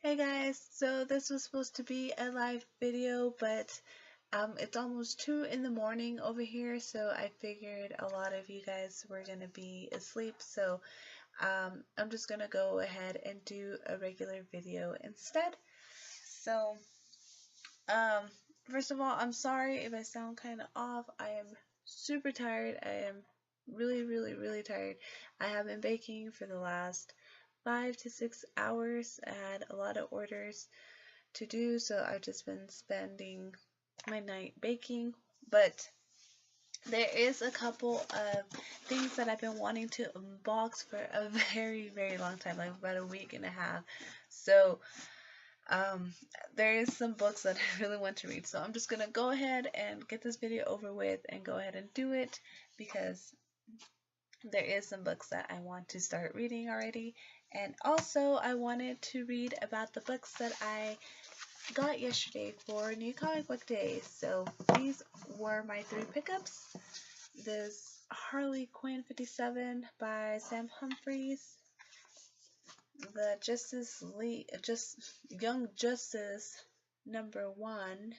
Hey guys, so this was supposed to be a live video, but it's almost 2 in the morning over here, so I figured a lot of you guys were gonna be asleep, so I'm just gonna go ahead and do a regular video instead. So, um, first of all, I'm sorry if I sound kind of off. I am super tired. I am really tired. I have been baking for the last 5 to 6 hours. I had a lot of orders to do, so I've just been spending my night baking. But there is a couple of things that I've been wanting to unbox for a very long time, like about a week and a half. So um, there is some books that I really want to read. So I'm just gonna go ahead and get this video over with and go ahead and do it because there is some books that I want to start reading already. And also I wanted to read about the books that I got yesterday for New Comic Book Day. So these were my 3 pickups. This Harley Quinn 57 by Sam Humphries, the Young Justice #1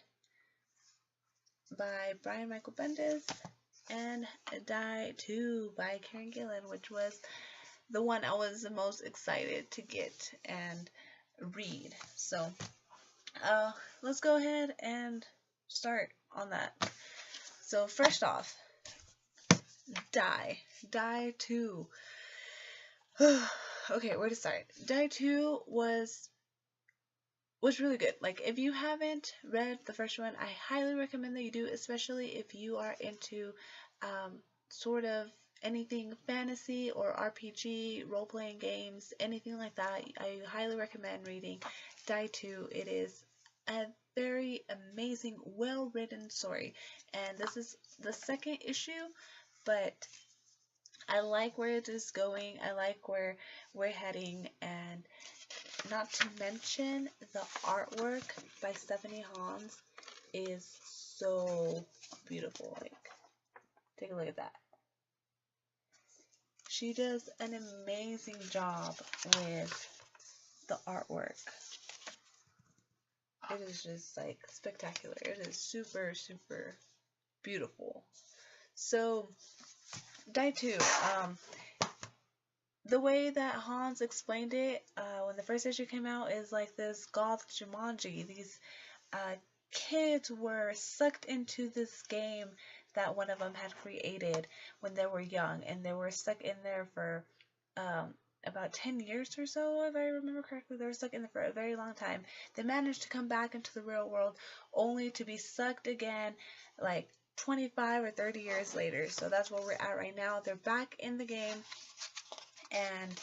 by Brian Michael Bendis, and Die 2 by Karen Gillan, which was the one I was the most excited to get and read. So let's go ahead and start on that. So first off, Die 2. Okay, where to start? Die 2 was really good. Like, if you haven't read the first one, I highly recommend that you do, especially if you are into sort of anything fantasy or RPG, role-playing games, anything like that. I highly recommend reading Die 2. It is a very amazing, well-written story, and this is the second issue, but I like where it is going. I like where we're heading, and not to mention the artwork by Stephanie Hans is so beautiful. Like, take a look at that. She does an amazing job with the artwork. It is just like spectacular. It is super beautiful. So Die 2, the way that Hans explained it when the first issue came out is like this goth Jumanji. These kids were sucked into this game that one of them had created when they were young, and they were stuck in there for about 10 years or so, if I remember correctly. They were stuck in there for a very long time. They managed to come back into the real world only to be sucked again like 25 or 30 years later. So that's where we're at right now. They're back in the game, and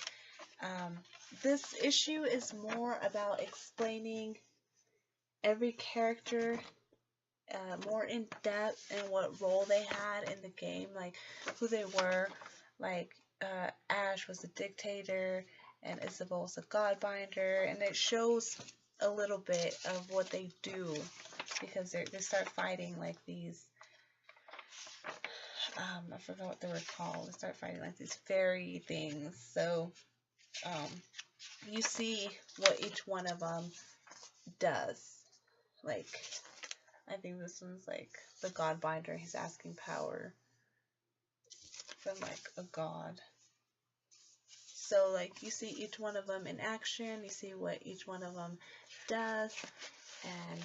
this issue is more about explaining every character more in depth and what role they had in the game, like who they were. Like Ash was a dictator and Isabel was a godbinder, and it shows a little bit of what they do because they start fighting like these I forgot what they were called. They start fighting like these fairy things. So you see what each one of them does. Like, I think this one's like the godbinder. He's asking power from like a god. So like you see each one of them in action. You see what each one of them does, and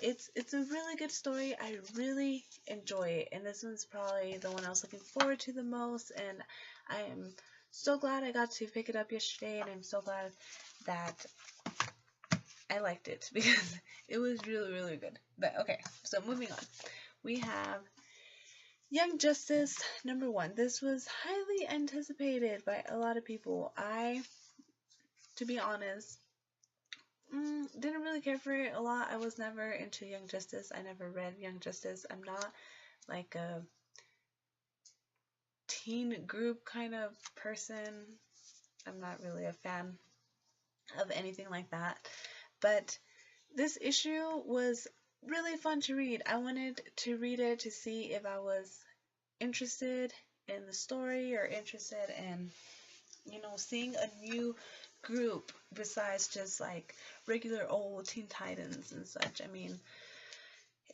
it's a really good story. I really enjoy it, and this one's probably the one I was looking forward to the most, and I am so glad I got to pick it up yesterday, and I'm so glad that I liked it because it was really good. But okay, so moving on. We have Young Justice #1. This was highly anticipated by a lot of people. To be honest, didn't really care for it a lot. I was never into Young Justice. I never read Young Justice. I'm not like a teen group kind of person. I'm not really a fan of anything like that. But this issue was really fun to read. I wanted to read it to see if I was interested in the story or interested in, seeing a new group besides just like regular old Teen Titans and such. I mean,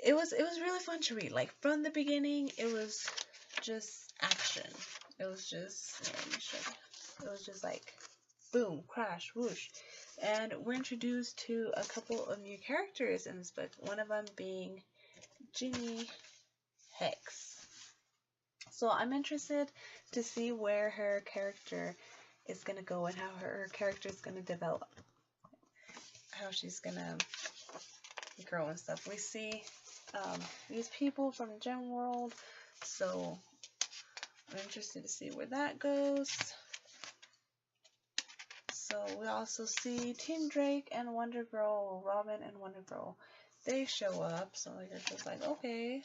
it was really fun to read. Like from the beginning, it was just action. It was just here, let me show you. It was just like boom, crash, whoosh. And we're introduced to a couple of new characters in this book. One of them being Ginny Hex. So I'm interested to see where her character is going to go and how her character is going to develop. How she's going to grow and stuff. We see these people from Gem World. So I'm interested to see where that goes. So we also see Team Drake and Wonder Girl, Robin and Wonder Girl. They show up. So you're just like, okay.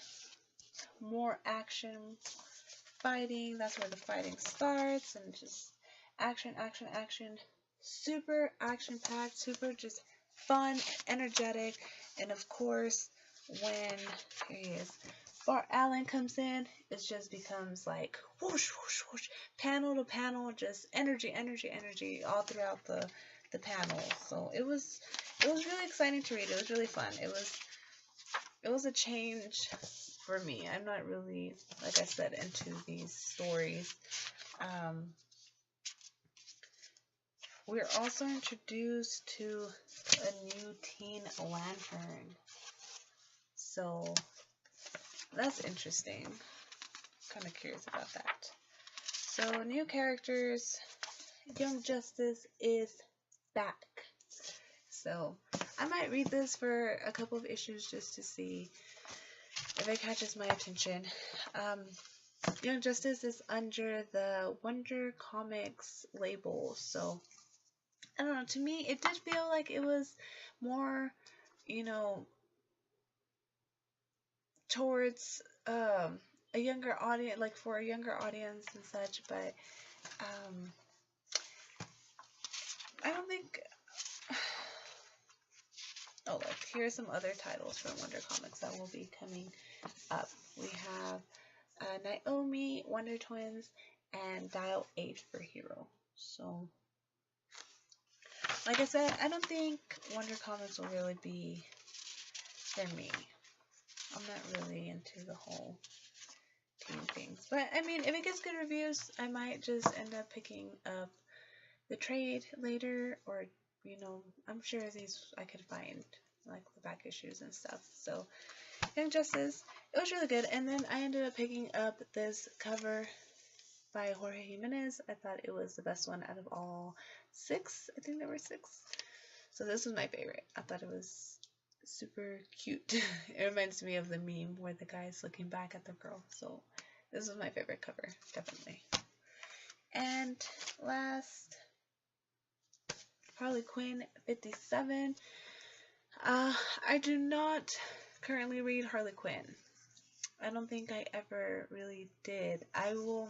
More action, fighting. That's where the fighting starts. And just action, action, action. Super action-packed. Super just fun, energetic. And of course, when, here he is, Bart Allen comes in, it just becomes like whoosh, whoosh, whoosh, panel to panel, just energy, energy, energy all throughout the panel. So it was really exciting to read. It was really fun. It was a change for me. I'm not really, like I said, into these stories. We're also introduced to a new Teen Lantern. So that's interesting. Kind of curious about that. So new characters. Young Justice is back. So I might read this for a couple of issues just to see if it catches my attention. Young Justice is under the Wonder Comics label. So I don't know. To me, it did feel like it was more, you know, towards a younger audience, like for a younger audience and such, but I don't think. Oh, look, here are some other titles from Wonder Comics that will be coming up. We have Naomi, Wonder Twins, and Dial 8 for Hero. So, like I said, I don't think Wonder Comics will really be for me. I'm not really into the whole teen things. But, I mean, if it gets good reviews, I might just end up picking up the trade later. Or, you know, I'm sure these I could find, like, the back issues and stuff. So, Young Justice, it was really good. And then I ended up picking up this cover by Jorge Jimenez. I thought it was the best one out of all 6. I think there were 6. So this was my favorite. I thought it was super cute. It reminds me of the meme where the guy's looking back at the girl. So this was my favorite cover, definitely. And last, Harley Quinn 57. I do not currently read Harley Quinn. I don't think I ever really did. I will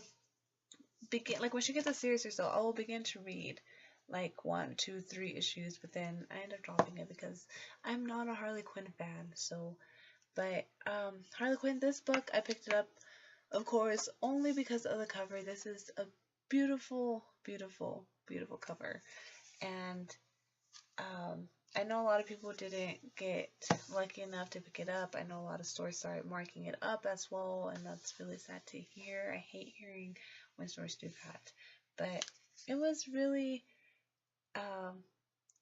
begin, like when she gets a series or so, I will begin to read like 1, 2, 3 issues, but then I end up dropping it because I'm not a Harley Quinn fan. So, but Harley Quinn, this book, I picked it up, of course, only because of the cover. This is a beautiful, beautiful, beautiful cover. And I know a lot of people didn't get lucky enough to pick it up. I know a lot of stores started marking it up as well, and that's really sad to hear. I hate hearing when stores do that. But it was really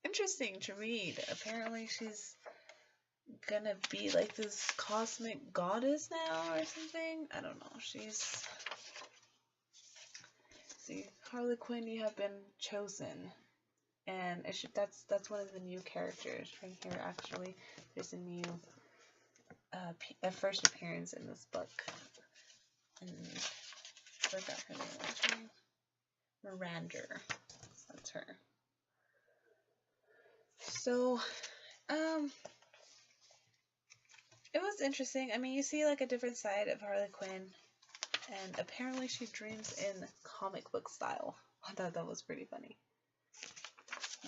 interesting to read. Apparently she's gonna be like this cosmic goddess now or something. I don't know. She's... See, Harley Quinn, you have been chosen. And it should, that's one of the new characters right here. Actually, there's a new a first appearance in this book. And I forgot her name actually. Miranda. That's her. So, it was interesting. I mean, you see like a different side of Harley Quinn, and apparently she dreams in comic book style. I thought that was pretty funny.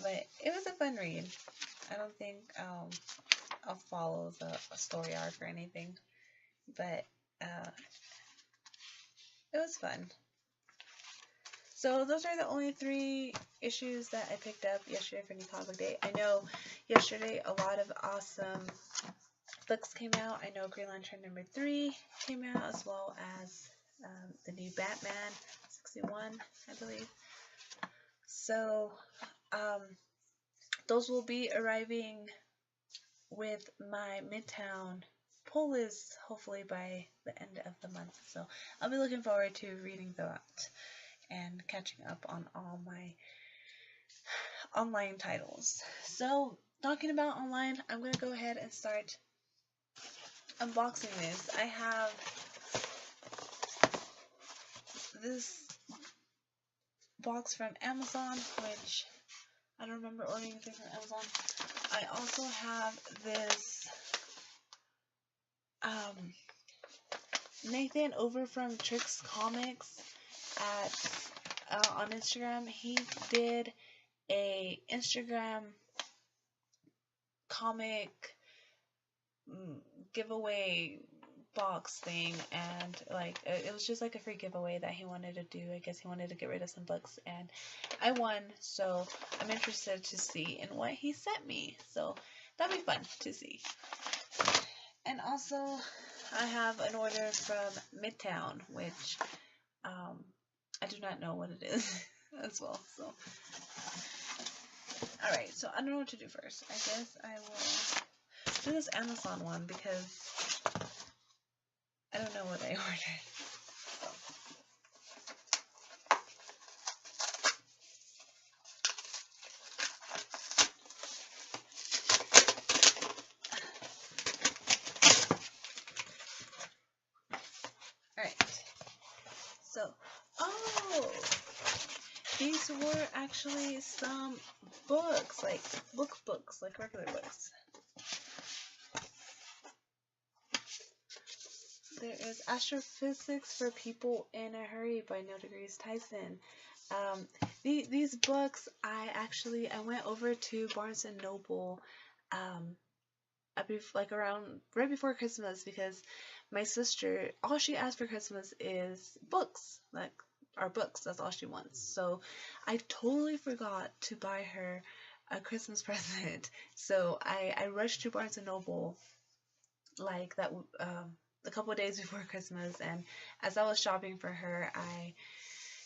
But it was a fun read. I don't think I'll follow the story arc or anything, but it was fun. So those are the only 3 issues that I picked up yesterday for New Comic Day. I know yesterday a lot of awesome books came out. I know Green Lantern #3 came out, as well as the new Batman 61, I believe. So those will be arriving with my Midtown pull list hopefully by the end of the month. So I'll be looking forward to reading that and catching up on all my online titles. So talking about online, I'm going to go ahead and start unboxing this. I have this box from Amazon, which I don't remember ordering anything from Amazon. I also have this Nathan over from Tricks Comics on Instagram. He did a Instagram comic giveaway box thing, and like it was just like a free giveaway that he wanted to do. I guess he wanted to get rid of some books, and I won, so I'm interested to see in what he sent me. So that'll be fun to see. And also I have an order from Midtown, which I do not know what it is as well. So alright, so I don't know what to do first. I guess I will do this Amazon one because I don't know what I ordered. Alright. So, oh! These were actually some books, like books, like regular books. There is Astrophysics for People in a Hurry by Neil deGrasse Tyson. These books, I went over to Barnes and Noble, like around right before Christmas, because my sister, all she asked for Christmas is books, like our books. That's all she wants. So I totally forgot to buy her a Christmas present. So I rushed to Barnes and Noble like that. A couple of days before Christmas, and as I was shopping for her, I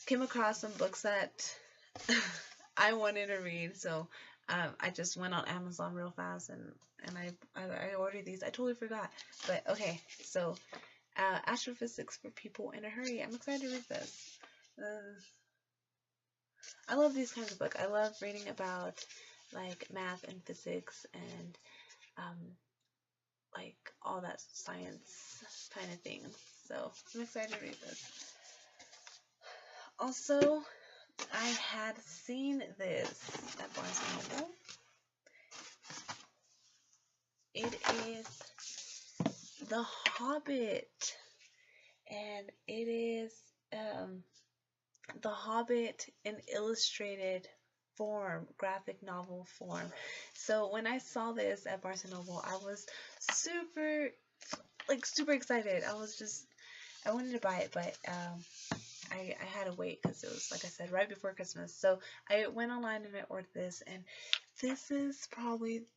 came across some books that I wanted to read. So I just went on Amazon real fast, and I ordered these. I totally forgot, but okay. So Astrophysics for People in a Hurry. I'm excited to read this. I love these kinds of books. I love reading about like math and physics and like all that science kind of thing. So I'm excited to read this. Also, I had seen this at Barnes & Noble. It is The Hobbit, and it is The Hobbit in illustrated form, graphic novel form. So when I saw this at Barnes & Noble, I was super excited. I wanted to buy it, but I had to wait because it was, like I said, right before Christmas. So I went online and I ordered this, and this is probably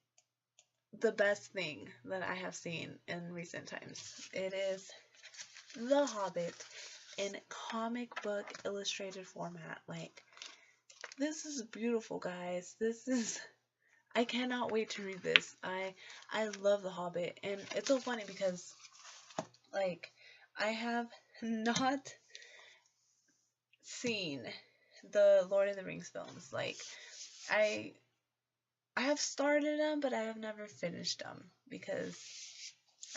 the best thing that I have seen in recent times. It is The Hobbit in comic book illustrated format. Like, this is beautiful, guys. I cannot wait to read this. I love The Hobbit, and it's so funny because, like, I have not seen the Lord of the Rings films. Like, I have started them, but I have never finished them because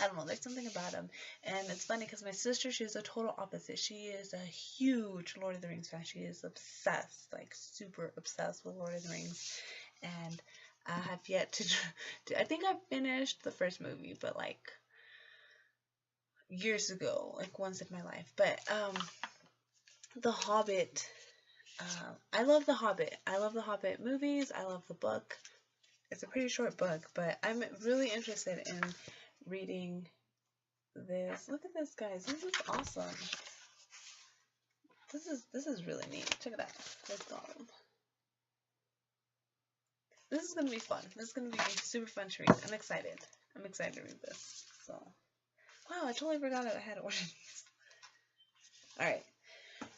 I don't know, there's something about them. And it's funny because my sister, she's a total opposite. She is a huge Lord of the Rings fan. She is obsessed, like super obsessed with Lord of the Rings. And I have yet to I think I finished the first movie, but like years ago, like once in my life. But The Hobbit, I love The Hobbit. I love The Hobbit movies. I love the book. It's a pretty short book, but I'm really interested in reading this. Look at this, guys. This is awesome. This is really neat. Check it out. Let's go. This is gonna be fun. This is gonna be super fun to read. I'm excited. I'm excited to read this. So, wow, I totally forgot I had ordered these. All right.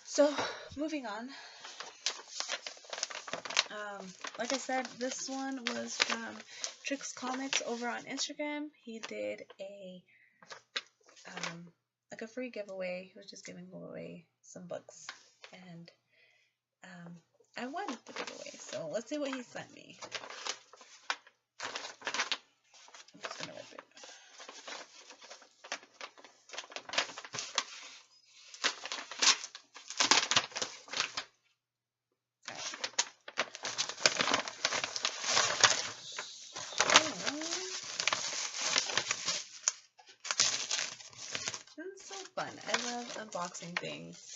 So, moving on. Like I said, this one was from Trix Comics over on Instagram. He did a like a free giveaway. He was just giving away some books, and I won the giveaway. So let's see what he sent me. I'm just gonna rip it. This is so fun. I love unboxing things.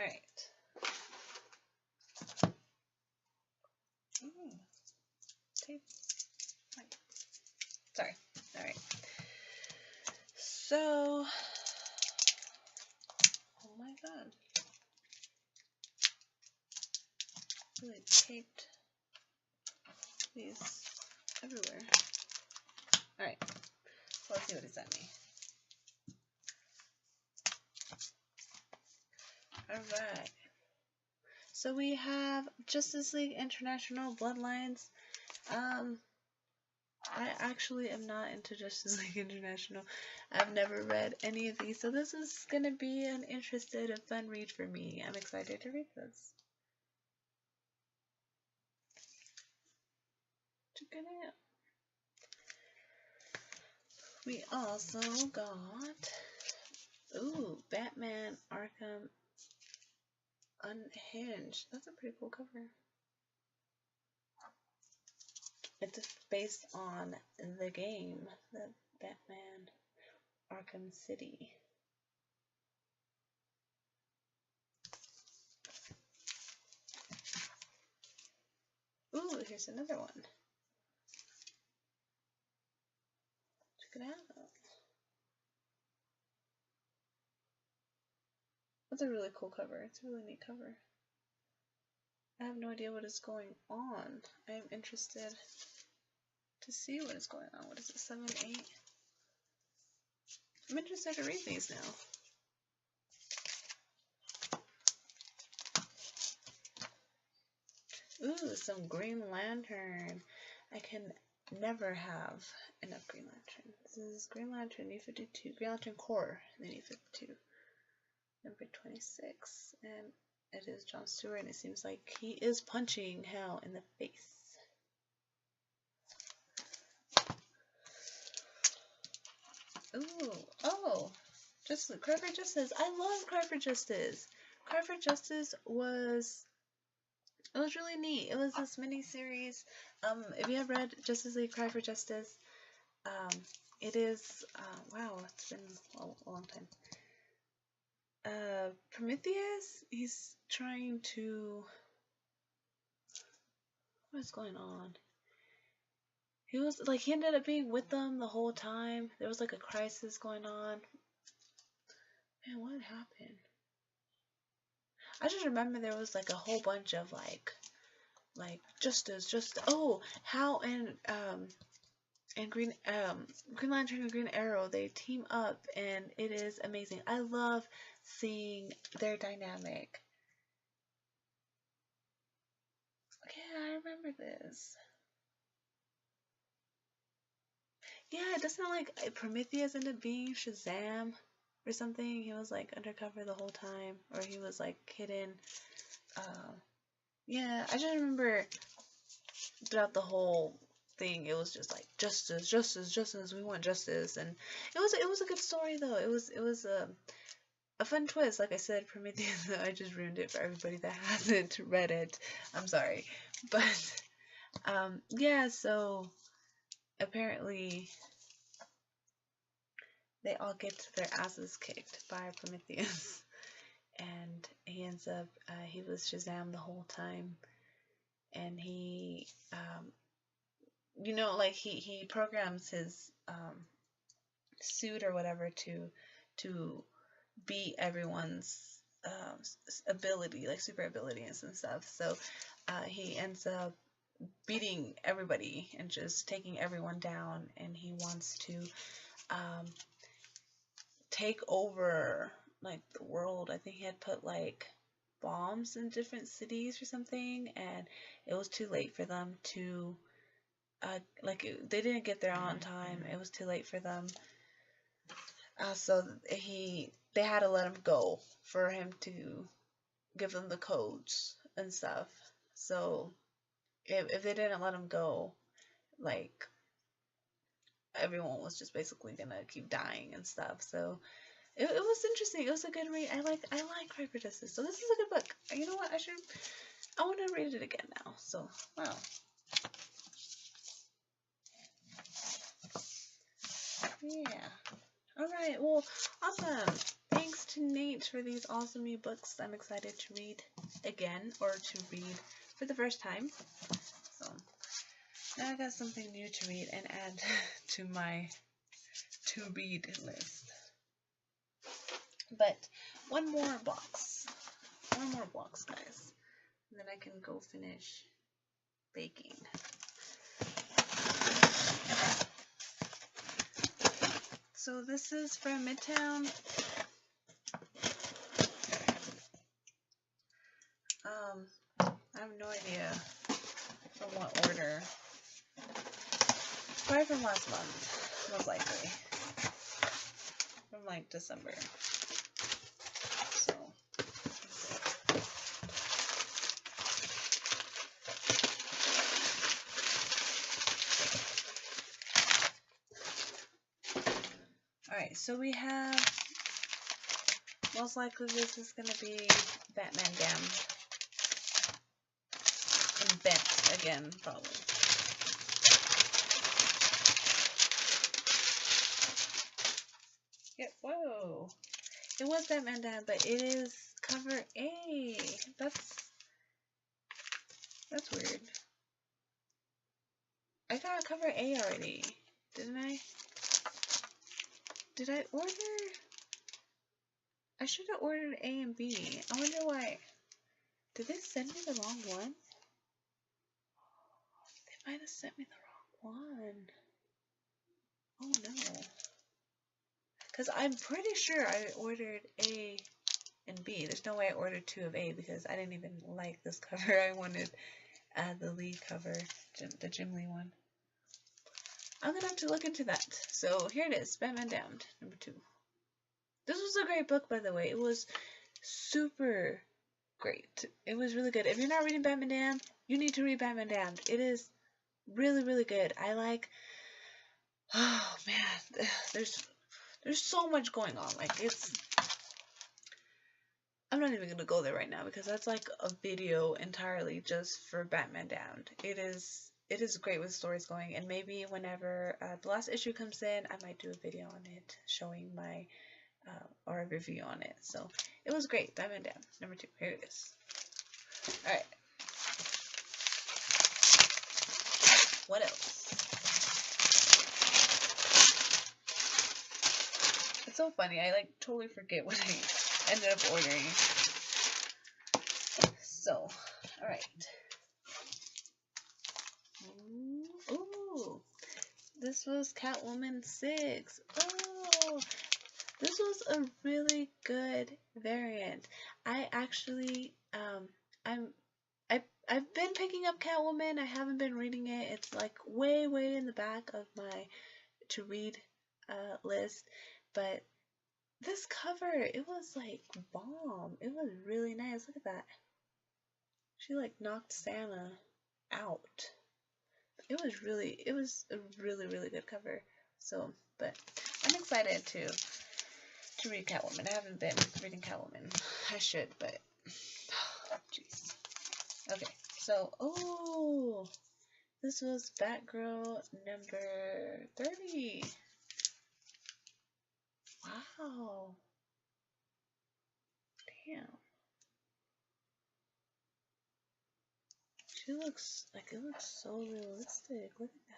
Alright. Tape. Sorry. Alright. So, oh my god. Really taped these everywhere. Alright. So let's see what he sent me. Alright. So we have Justice League International Bloodlines. I actually am not into Justice League International. I've never read any of these, so this is going to be an interesting and fun read for me. I'm excited to read this. Check it out. We also got, ooh, Batman Arkham Unhinged. That's a pretty cool cover. It's based on the game, the Batman Arkham City. Ooh, here's another one. Check it out. That's a really cool cover. It's a really neat cover. I have no idea what is going on. I am interested to see what is going on. What is it, 7, 8? I'm interested to read these now. Ooh, some Green Lantern. I can never have enough Green Lantern. This is Green Lantern New 52. Green Lantern Corps, the New 52. Number 26. And it is John Stewart, and it seems like he is punching Hal in the face. Ooh, oh, Cry for Justice. I love Cry for Justice. Cry for Justice was, it was really neat. It was this mini series. If you have read Justice League Cry for Justice, it is, wow, it's been a long time. Prometheus, he's trying to, what is going on? He was like, he ended up being with them the whole time. There was like a crisis going on. Man, what happened? I just remember there was like a whole bunch of like justice. Oh, Hal and Green Lantern and Green Arrow, they team up, and it is amazing. I love seeing their dynamic. Okay, I remember this. Yeah, doesn't like Prometheus end up being Shazam or something? He was like undercover the whole time, or he was like hidden. Yeah, I just remember throughout the whole thing, it was just like justice. We want justice, and it was a good story though. It was a fun twist, like I said, Prometheus. I just ruined it for everybody that hasn't read it. I'm sorry, but yeah. So apparently, they all get their asses kicked by Prometheus, and he ends up he was Shazam the whole time, and he you know, like he programs his suit or whatever to beat everyone's ability, like super abilities and stuff. So he ends up beating everybody and just taking everyone down, and he wants to um, take over like the world. I think he had put like bombs in different cities or something, and it was too late for them to they didn't get there on time. It was too late for them. So they had to let him go for him to give them the codes and stuff. So if they didn't let him go, like everyone was just basically gonna keep dying and stuff. So it was interesting. It was a good read. I like Cry Princesses. So this is a good book. You know what? I want to read it again now. So wow. Yeah. Alright, well, awesome. Thanks to Nate for these awesome new books I'm excited to read again, or to read for the first time. So, now I got something new to read and add to my to-read list. But, one more box, guys, and then I can go finish baking. So this is from Midtown. I have no idea from what order. Probably from last month, most likely. From like December. So. Alright, so we have, most likely this is going to be Batman Damned. And Bent again, probably. Yeah, whoa. It was Batman Damned, but it is cover A. That's weird. I got cover A already, didn't I? Did I order? I should have ordered A and B. I wonder why. Did they send me the wrong one? They might have sent me the wrong one. Oh no. Because I'm pretty sure I ordered A and B. There's no way I ordered 2 of A because I didn't even like this cover. I wanted the lead cover, the Jim Lee one. I'm going to have to look into that. So here it is, Batman Damned, number 2. This was a great book, by the way. It was super great. It was really good. If you're not reading Batman Damned, you need to read Batman Damned. It is really, really good. I like, oh man, there's so much going on. Like, I'm not even going to go there right now because that's like a video entirely just for Batman Damned. It is great with stories going, and maybe whenever the last issue comes in, I might do a video on it showing my or a review on it. So it was great. Batman Damned, number 2. Here it is. All right. What else? It's so funny. I like totally forget what I ended up ordering. So, all right. Ooh, this was Catwoman 6. Oh, this was a really good variant. I actually, I've been picking up Catwoman. I haven't been reading it. It's like way in the back of my to read list. But this cover, it was like bomb. It was really nice. Look at that. She like knocked Santa out. It was a really good cover. So, but I'm excited to to read Catwoman. I haven't been reading Catwoman. I should, but jeez. Okay, so this was Batgirl number 30. Wow. Damn. She looks like, it looks so realistic. Look at that.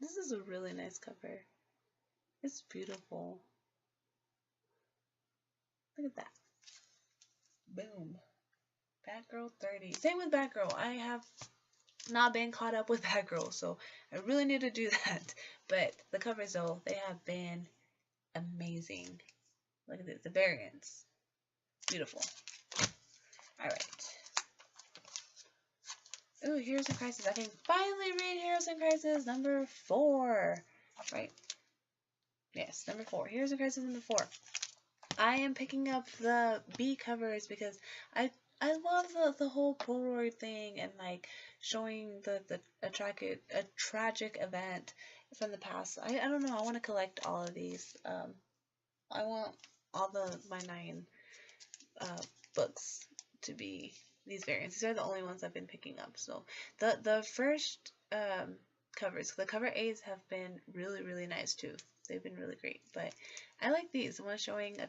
This is a really nice cover. It's beautiful. Look at that. Boom. Batgirl 30. Same with Batgirl. I have not been caught up with Batgirl, so I really need to do that. But the covers, though, they have been amazing. Look at this, the variants. Beautiful. Alright. Ooh, Heroes in Crisis. I can finally read Heroes in Crisis number 4. Right? Yes, number 4. Heroes in Crisis number 4. I am picking up the B covers because I love the whole Polaroid thing and like showing a tragic event from the past. I don't know. I want to collect all of these. I want all my 9 books to be these variants. These are the only ones I've been picking up. So the first covers, the cover A's have been really nice too. They've been really great. But I like these. The one showing a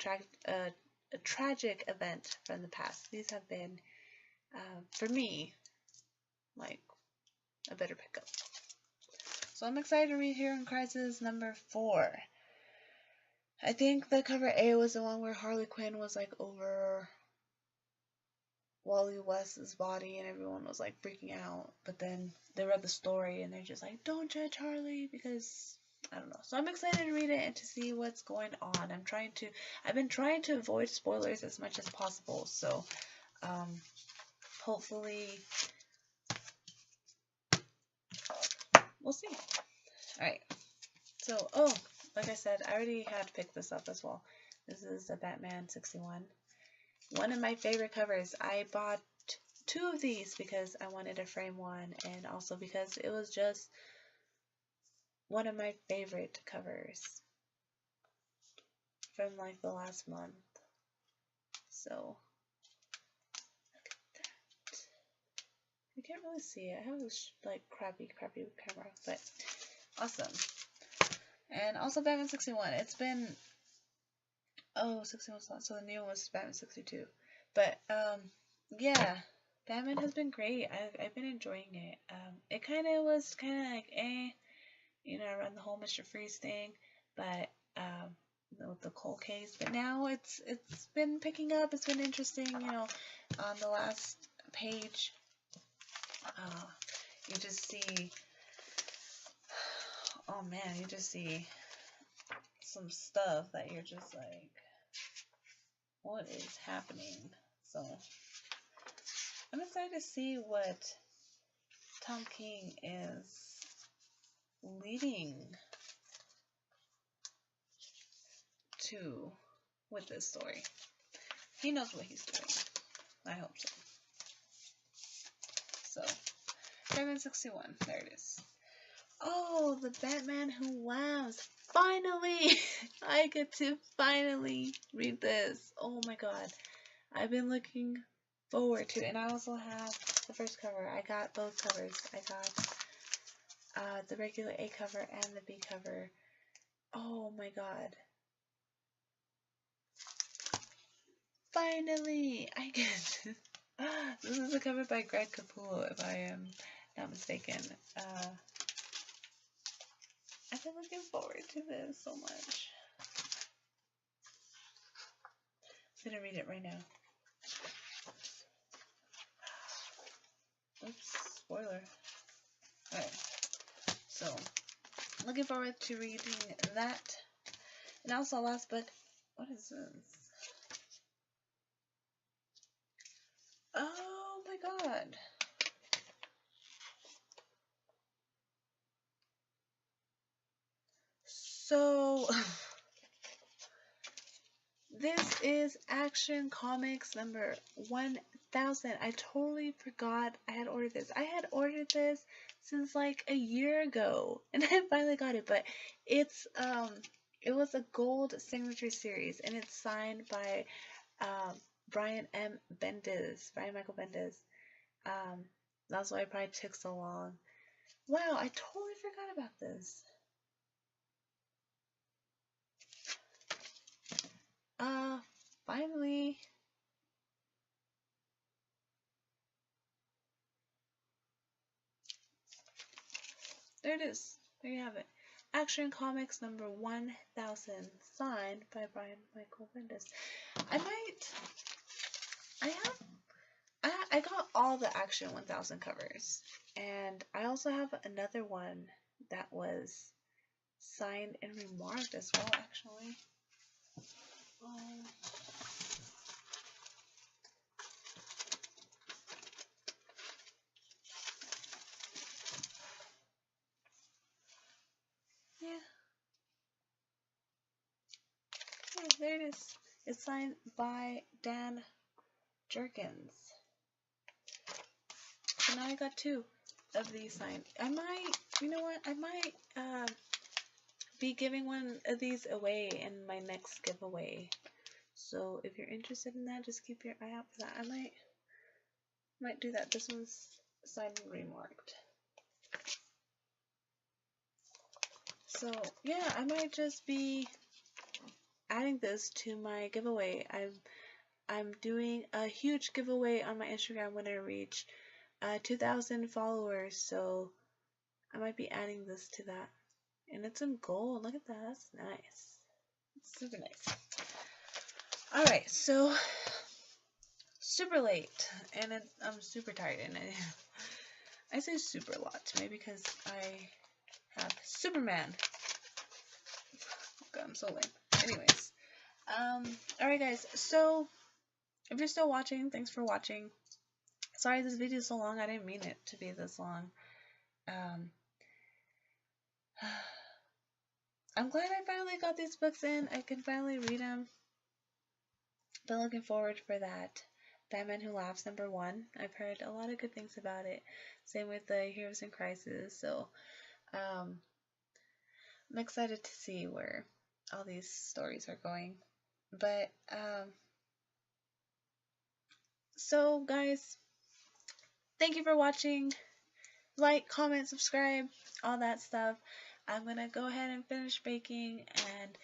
tragic event from the past. These have been, for me, like a better pickup. So I'm excited to read Hero in Crisis number 4. I think the cover A was the one where Harley Quinn was like over Wally West's body and everyone was like freaking out. But then they read the story and they're just like, don't judge Harley because I don't know. So I'm excited to read it and to see what's going on. I've been trying to avoid spoilers as much as possible. So hopefully we'll see. Alright. So, like I said, I already had picked this up as well. This is a Batman 61. One of my favorite covers. I bought 2 of these because I wanted to frame one and also because it was just one of my favorite covers from like the last month. So, look at that. You can't really see it. I have this like crappy camera, but awesome. And also Batman 61. It's been 61 so the new one was Batman 62. But yeah, Batman has been great. I've been enjoying it. It was like around the whole Mr. Freeze thing, but with the cold case. But now it's been picking up. It's been interesting. On the last page, you just see. Oh man, you just see some stuff that you're just like, what is happening? So I'm excited to see what Tom King is leading to with this story. He knows what he's doing. I hope so. So, Batman 61. There it is. Oh, the Batman Who Laughs. Finally! I get to finally read this. Oh my god. I've been looking forward to it. And I also have the first cover. I got both covers. I got the regular A cover and the B cover. Oh my god. Finally! I get this is a cover by Greg Capullo, if I am not mistaken. I've been looking forward to this so much. I'm gonna read it right now. Oops, spoiler. Alright, so looking forward to reading that. And also, last book. What is this? Oh my god. So, this is Action Comics number 1,000. I totally forgot I had ordered this. I had ordered this since like a year ago, and I finally got it. But it's it was a gold signature series, and it's signed by um Brian Michael Bendis. Um, that's why it probably took so long. Wow, I totally forgot about this. Finally. There it is. There you have it. Action Comics number 1000, signed by Brian Michael Bendis. I might. I have. I got all the Action 1000 covers, and I also have another one that was signed and remarked as well. Actually, um, yeah, yeah, there it is. It's signed by Dan Jerkins. So now I got two of these signed. I might, you know what? I might be giving one of these away in my next giveaway. So if you're interested in that, just keep your eye out for that. I might do that. This one's signed and remarked. So yeah, I might just be adding this to my giveaway. I'm doing a huge giveaway on my Instagram when I reach 2,000 followers. So I might be adding this to that. And it's in gold. Look at that. That's nice. It's super nice. Alright, so super late. And I'm super tired. And I say super a lot. Maybe because I have Superman. God, I'm so lame. Anyways. Alright guys. So, if you're still watching, thanks for watching. Sorry this video is so long. I didn't mean it to be this long. I'm glad I finally got these books in. I can finally read them. Been looking forward for that. Batman Who Laughs #1. I've heard a lot of good things about it. Same with the Heroes in Crisis. So I'm excited to see where all these stories are going. But so guys, thank you for watching. Like, comment, subscribe, all that stuff. I'm gonna go ahead and finish baking, and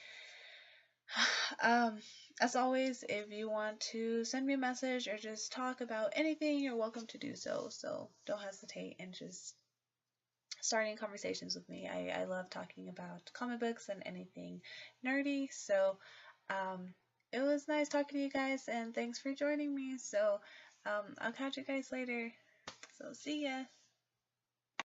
as always, if you want to send me a message or just talk about anything, you're welcome to do so. So don't hesitate and just starting conversations with me. I love talking about comic books and anything nerdy. So it was nice talking to you guys, and thanks for joining me. So I'll catch you guys later. So see ya.